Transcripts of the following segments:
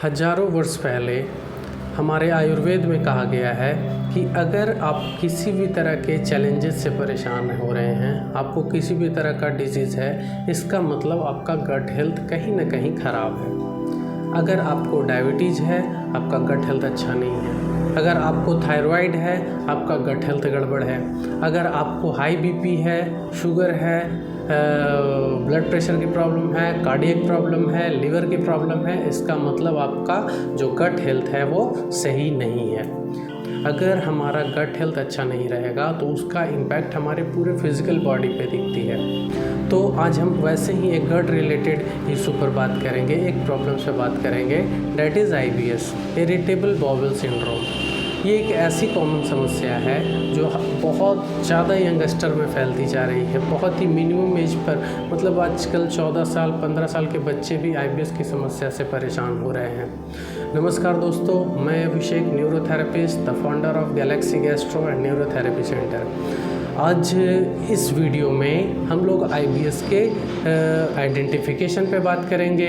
हजारों वर्ष पहले हमारे आयुर्वेद में कहा गया है कि अगर आप किसी भी तरह के चैलेंजेस से परेशान हो रहे हैं, आपको किसी भी तरह का डिजीज़ है, इसका मतलब आपका गट हेल्थ कहीं ना कहीं ख़राब है। अगर आपको डायबिटीज़ है, आपका गट हेल्थ अच्छा नहीं है। अगर आपको थायराइड है, आपका गट हेल्थ गड़बड़ है। अगर आपको हाई बीपी है, शुगर है, ब्लड प्रेशर की प्रॉब्लम है, कार्डियक प्रॉब्लम है, लीवर की प्रॉब्लम है, इसका मतलब आपका जो गट हेल्थ है वो सही नहीं है। अगर हमारा गट हेल्थ अच्छा नहीं रहेगा तो उसका इम्पैक्ट हमारे पूरे फिजिकल बॉडी पे दिखती है। तो आज हम वैसे ही एक गट रिलेटेड इशू पर बात करेंगे, एक प्रॉब्लम से बात करेंगे, that is IBS, irritable bowel syndrome. ये एक ऐसी कॉमन समस्या है जो बहुत ज़्यादा यंगस्टर में फैलती जा रही है, बहुत ही मिनिमम एज पर, मतलब आजकल 14 साल 15 साल के बच्चे भी IBS की समस्या से परेशान हो रहे हैं। नमस्कार दोस्तों, मैं Abhishek, neurotherapist, the founder of galaxy gastro and neurotherapy centre. आज इस वीडियो में हम लोग IBS के आइडेंटिफिकेशन पे बात करेंगे,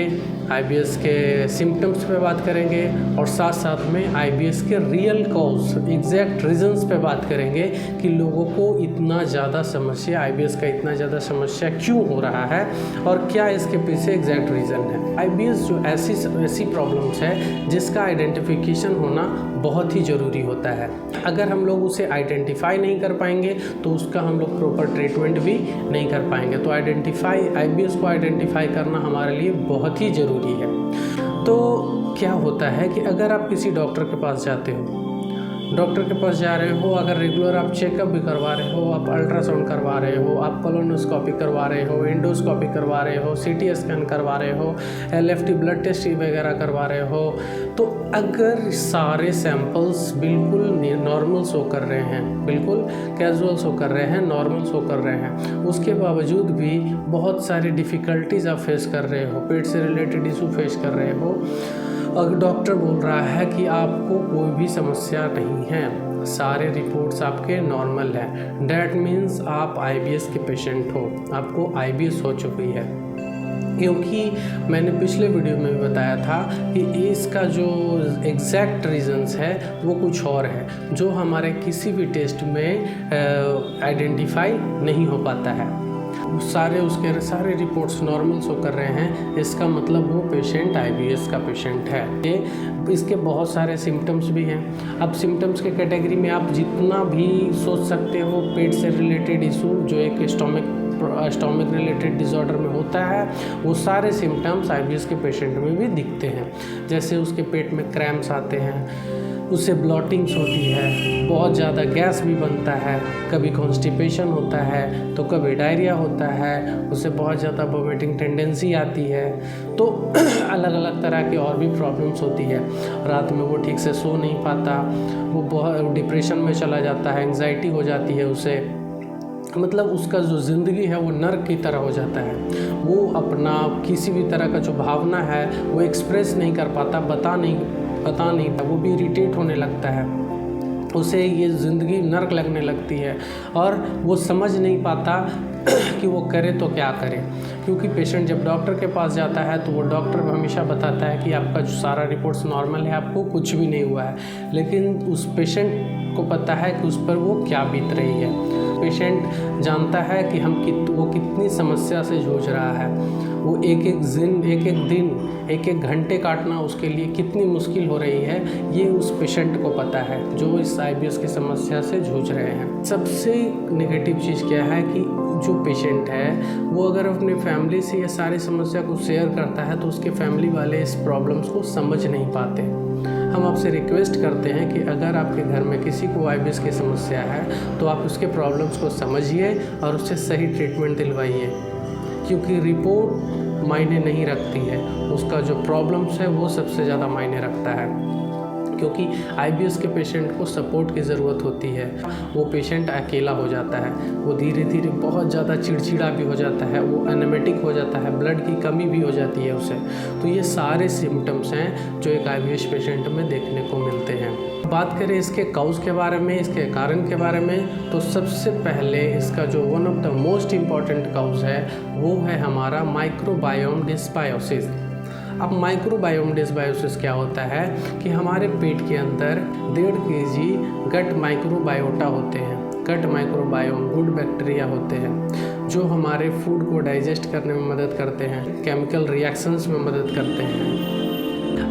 IBS के सिम्टम्स पे बात करेंगे और साथ साथ में IBS के रियल कॉज, एग्जैक्ट रीजंस पे बात करेंगे कि लोगों को इतना ज़्यादा समस्या, IBS का इतना ज़्यादा समस्या क्यों हो रहा है और क्या इसके पीछे एग्जैक्ट रीज़न है। IBS जो ऐसी प्रॉब्लम्स है जिसका आइडेंटिफिकेशन होना बहुत ही ज़रूरी होता है। अगर हम लोग उसे आइडेंटिफाई नहीं कर पाएंगे तो उसका हम लोग प्रॉपर ट्रीटमेंट भी नहीं कर पाएंगे। तो IBS को आइडेंटिफाई करना हमारे लिए बहुत ही ज़रूरी है। तो क्या होता है कि अगर आप किसी डॉक्टर के पास जाते हो, डॉक्टर के पास जा रहे हो, अगर रेगुलर आप चेकअप भी करवा रहे हो, आप अल्ट्रासाउंड करवा रहे हो, आप कोलोनोस्कोपी करवा रहे हो, एंडोस्कोपी करवा रहे हो, CT स्कैन करवा रहे हो, LFT ब्लड टेस्ट वगैरह करवा रहे हो, तो अगर सारे सैंपल्स बिल्कुल नॉर्मल शो कर रहे हैं, बिल्कुल कैजुअल शो कर रहे हैं, नॉर्मल शो कर रहे हैं, उसके बावजूद भी बहुत सारी डिफ़िकल्टीज़ आप फेस कर रहे हो, पेट से रिलेटेड इशू फेस कर रहे हो, अगर डॉक्टर बोल रहा है कि आपको कोई भी समस्या नहीं है, सारे रिपोर्ट्स आपके नॉर्मल हैं, डैट मीन्स आप IBS के पेशेंट हो, आपको IBS हो चुकी है। क्योंकि मैंने पिछले वीडियो में भी बताया था कि इसका जो एग्जैक्ट रीजंस है वो कुछ और है, जो हमारे किसी भी टेस्ट में आइडेंटिफाई नहीं हो पाता है। उसके सारे रिपोर्ट्स नॉर्मल शो कर रहे हैं, इसका मतलब वो पेशेंट IBS का पेशेंट है। इसके बहुत सारे सिम्टम्स भी हैं। अब सिम्टम्स के कैटेगरी में आप जितना भी सोच सकते हो, पेट से रिलेटेड इशू जो एक स्टोमिक रिलेटेड डिसऑर्डर में होता है, वो सारे सिम्टम्स IBS के पेशेंट में भी दिखते हैं। जैसे उसके पेट में क्रैम्प्स आते हैं, उससे ब्लॉटिंग्स होती है, बहुत ज़्यादा गैस भी बनता है, कभी कॉन्स्टिपेशन होता है तो कभी डायरिया होता है, उससे बहुत ज़्यादा वोमिटिंग टेंडेंसी आती है, तो अलग अलग तरह की और भी प्रॉब्लम्स होती है। रात में वो ठीक से सो नहीं पाता, वो बहुत डिप्रेशन में चला जाता है, एंग्जाइटी हो जाती है उसे, मतलब उसका जो ज़िंदगी है वो नर्क की तरह हो जाता है। वो अपना किसी भी तरह का जो भावना है वो एक्सप्रेस नहीं कर पाता, बता नहीं, वो भी इरिटेट होने लगता है, उसे ये ज़िंदगी नर्क लगने लगती है और वो समझ नहीं पाता कि वो करे तो क्या करे। क्योंकि पेशेंट जब डॉक्टर के पास जाता है तो वो डॉक्टर हमेशा बताता है कि आपका जो सारा रिपोर्ट्स नॉर्मल है, आपको कुछ भी नहीं हुआ है, लेकिन उस पेशेंट को पता है कि उस पर वो क्या बीत रही है। पेशेंट जानता है कि वो कितनी समस्या से जूझ रहा है, वो एक एक घंटे काटना उसके लिए कितनी मुश्किल हो रही है, ये उस पेशेंट को पता है जो इस IBS की समस्या से जूझ रहे हैं। सबसे नेगेटिव चीज़ क्या है कि जो पेशेंट है वो अगर अपने फैमिली से ये सारी समस्या को शेयर करता है तो उसके फैमिली वाले इस प्रॉब्लम्स को समझ नहीं पाते। हम आपसे रिक्वेस्ट करते हैं कि अगर आपके घर में किसी को IBS की समस्या है तो आप उसके प्रॉब्लम्स को समझिए और उससे सही ट्रीटमेंट दिलवाइए, क्योंकि रिपोर्ट मायने नहीं रखती है, उसका जो प्रॉब्लम्स है वो सबसे ज़्यादा मायने रखता है। क्योंकि IBS के पेशेंट को सपोर्ट की ज़रूरत होती है, वो पेशेंट अकेला हो जाता है, वो धीरे धीरे बहुत ज़्यादा चिड़चिड़ा भी हो जाता है, वो एनेमिक हो जाता है, ब्लड की कमी भी हो जाती है उसे। तो ये सारे सिम्टम्स हैं जो एक IBS पेशेंट में देखने को मिलते हैं। बात करें इसके कॉज के बारे में, इसके कारण के बारे में, तो सबसे पहले इसका जो one of the most important cause है वो है हमारा माइक्रोबायोम डिस्बायोसिस। अब माइक्रोबायोम डिसबायोसिस क्या होता है कि हमारे पेट के अंदर 1.5 kg गट माइक्रोबायोटा होते हैं। गट माइक्रोबायोम गुड बैक्टीरिया होते हैं जो हमारे फूड को डाइजेस्ट करने में मदद करते हैं, केमिकल रिएक्शंस में मदद करते हैं।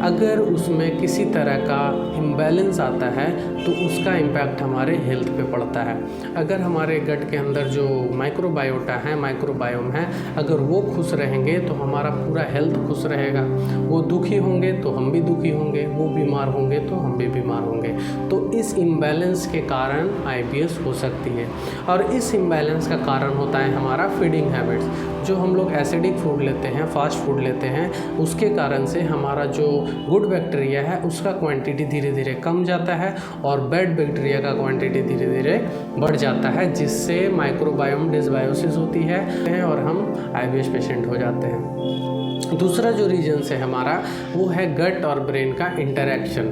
अगर उसमें किसी तरह का इम्बैलेंस आता है तो उसका इम्पैक्ट हमारे हेल्थ पे पड़ता है। अगर हमारे गट के अंदर जो माइक्रोबायोटा है, माइक्रोबायोम है, अगर वो खुश रहेंगे तो हमारा पूरा हेल्थ खुश रहेगा। वो दुखी होंगे तो हम भी दुखी होंगे, वो बीमार होंगे तो हम भी बीमार होंगे। तो इस इम्बैलेंस के कारण IBS हो सकती है। और इस इम्बैलेंस का कारण होता है हमारा फीडिंग हैबिट्स। जो हम लोग एसिडिक फूड लेते हैं, फास्ट फूड लेते हैं, उसके कारण से हमारा जो गुड बैक्टीरिया है उसका क्वांटिटी धीरे धीरे कम जाता है और बैड बैक्टीरिया का क्वांटिटी धीरे धीरे बढ़ जाता है, जिससे माइक्रोबायोम डिसबायोसिस होती है और हम IBS पेशेंट हो जाते हैं। दूसरा जो रीजन है हमारा वो है गट और ब्रेन का इंटरेक्शन।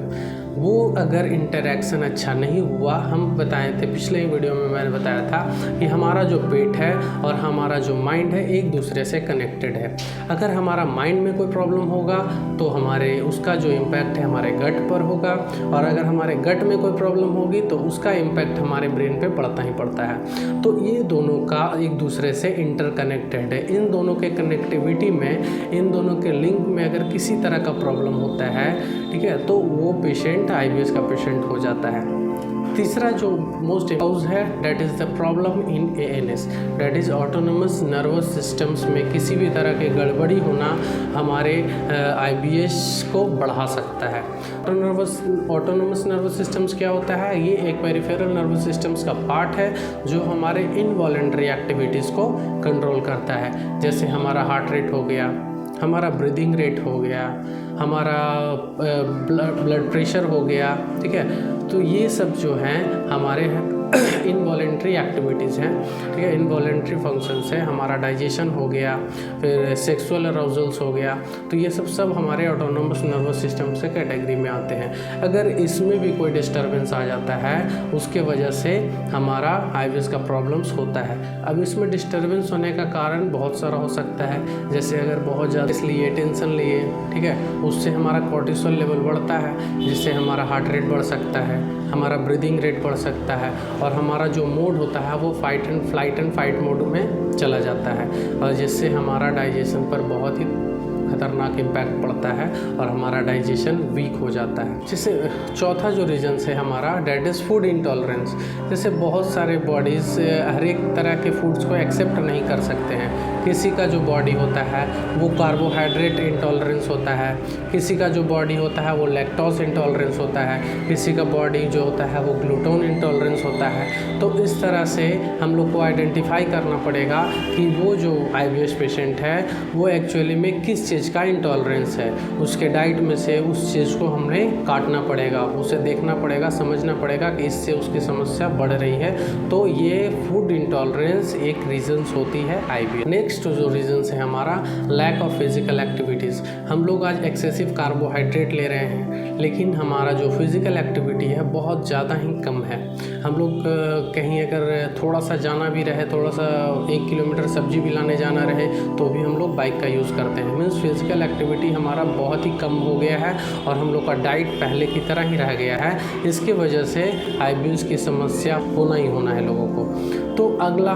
वो अगर इंटरेक्शन अच्छा नहीं हुआ, हम बताए थे पिछले वीडियो में, मैंने बताया था कि हमारा जो पेट है और हमारा जो माइंड है एक दूसरे से कनेक्टेड है। अगर हमारा माइंड में कोई प्रॉब्लम होगा तो हमारे उसका जो इम्पैक्ट है हमारे गट पर होगा, और अगर हमारे गट में कोई प्रॉब्लम होगी तो उसका इम्पैक्ट हमारे ब्रेन पे पड़ता ही पड़ता है। तो ये दोनों का एक दूसरे से इंटरकनेक्टेड है। इन दोनों के कनेक्टिविटी में, इन दोनों के लिंक में अगर किसी तरह का प्रॉब्लम होता है, ठीक है, तो वो पेशेंट IBS का पेशेंट हो जाता है। तीसरा जो मोस्ट इम्पोज है that is the problem in ANS, that is autonomous nervous systems में किसी भी तरह की गड़बड़ी होना हमारे IBS को बढ़ा सकता है। ऑटोनोमस नर्वस सिस्टम्स क्या होता है? ये एक पेरिफेरल नर्वस सिस्टम्स का पार्ट है जो हमारे इनवॉलेंट्री एक्टिविटीज़ को कंट्रोल करता है। जैसे हमारा हार्ट रेट हो गया, हमारा ब्रीदिंग रेट हो गया, हमारा ब्लड प्रेशर हो गया, ठीक है। तो ये सब जो हैं हमारे इनवॉलेंट्री एक्टिविटीज़ हैं, ठीक है, इनवॉलेंट्री फंक्शंस हैं। हमारा डाइजेशन हो गया, फिर सेक्सुअल अराउजल्स हो गया, तो ये सब हमारे ऑटोनोमस नर्वस सिस्टम से कैटेगरी में आते हैं। अगर इसमें भी कोई डिस्टर्बेंस आ जाता है उसके वजह से हमारा IBS का प्रॉब्लम्स होता है। अब इसमें डिस्टर्बेंस होने का कारण बहुत सारा हो सकता है, जैसे अगर बहुत ज़्यादा इसलिए टेंशन लिए, ठीक है, उससे हमारा कोर्टिसोल लेवल बढ़ता है, जिससे हमारा हार्ट रेट बढ़ सकता है, हमारा ब्रीदिंग रेट बढ़ सकता है, और हमारा जो मोड होता है वो फ्लाइट एंड फाइट मोड में चला जाता है, और जिससे हमारा डाइजेशन पर बहुत ही खतरनाक इम्पैक्ट पड़ता है और हमारा डाइजेशन वीक हो जाता है। जैसे चौथा जो रीज़न है हमारा डेट इज़ फूड इंटॉलरेंस। जैसे बहुत सारे बॉडीज़ हर एक तरह के फूड्स को एक्सेप्ट नहीं कर सकते हैं। किसी का जो बॉडी होता है वो कार्बोहाइड्रेट इंटॉलरेंस होता है, किसी का जो बॉडी होता है वो लैक्टोज इंटॉलरेंस होता है, किसी का बॉडी जो होता है वो ग्लूटोन इंटॉलरेंस होता है। तो इस तरह से हम लोग को आइडेंटिफाई करना पड़ेगा कि वो जो IBS पेशेंट है वो एक्चुअली में किस चीज़ का इंटॉलरेंस है। उसके डाइट में से उस चीज़ को हमने काटना पड़ेगा, उसे देखना पड़ेगा, समझना पड़ेगा कि इससे उसकी समस्या बढ़ रही है। तो ये फूड इंटॉलरेंस एक रीजन्स होती है IBS। नेक्स्ट जो रीजन्स है हमारा लैक ऑफ फिजिकल एक्टिविटीज़। हम लोग आज एक्सेसिव कार्बोहाइड्रेट ले रहे हैं, लेकिन हमारा जो फिजिकल एक्टिविटी है बहुत ज़्यादा ही कम है। हम लोग कहीं अगर थोड़ा सा जाना भी रहे, थोड़ा सा 1 किलोमीटर सब्जी भी लाने जाना रहे, तो भी हम लोग बाइक का यूज़ करते हैं। मीन्स फिजिकल एक्टिविटी हमारा बहुत ही कम हो गया है और हम लोग का डाइट पहले की तरह ही रह गया है। इसकी वजह से IBS की समस्या होना ही होना है लोगों को। तो अगला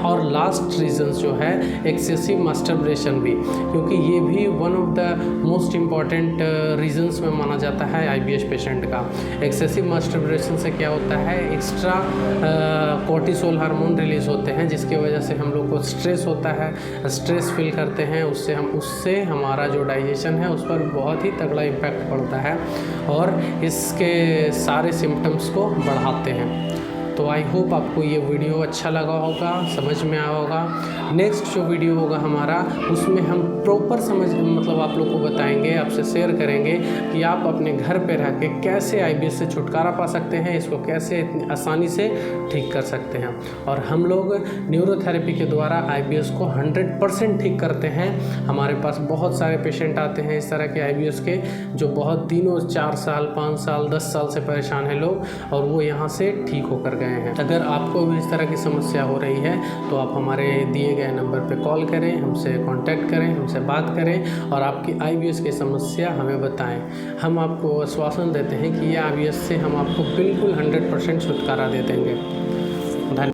और लास्ट रीज़न जो है एक्सेसिव मास्टरबेशन भी, क्योंकि ये भी one of the most important reasons में माना जाता है IBS पेशेंट का। एक्सेसिव मास्टरबेशन से क्या होता है, एक्स्ट्रा कोर्टिसोल हार्मोन रिलीज़ होते हैं, जिसकी वजह से हम लोग को स्ट्रेस होता है, स्ट्रेस फील करते हैं। उससे हमारा जो डाइजेशन है उस पर बहुत ही तगड़ा इम्पैक्ट पड़ता है और इसके सारे सिम्टम्स को बढ़ाते हैं। तो आई होप आपको ये वीडियो अच्छा लगा होगा, समझ में आया होगा। नेक्स्ट जो वीडियो होगा हमारा, उसमें हम प्रॉपर मतलब आप लोग को बताएंगे, आपसे शेयर करेंगे कि आप अपने घर पे रह के कैसे IBS से छुटकारा पा सकते हैं, इसको कैसे इतनी आसानी से ठीक कर सकते हैं। और हम लोग न्यूरोथेरेपी के द्वारा IBS को 100% ठीक करते हैं। हमारे पास बहुत सारे पेशेंट आते हैं इस तरह के IBS के, जो बहुत दिनों 4 साल 5 साल 10 साल से परेशान हैं लोग, और वो यहाँ से ठीक होकर गए हैं। अगर आपको भी इस तरह की समस्या हो रही है तो आप हमारे दिए गए नंबर पर कॉल करें, हमसे कांटेक्ट करें, हमसे बात करें और आपकी IBS की समस्या हमें बताएं। हम आपको आश्वासन देते हैं कि ये IBS से हम आपको बिल्कुल 100% छुटकारा दे देंगे।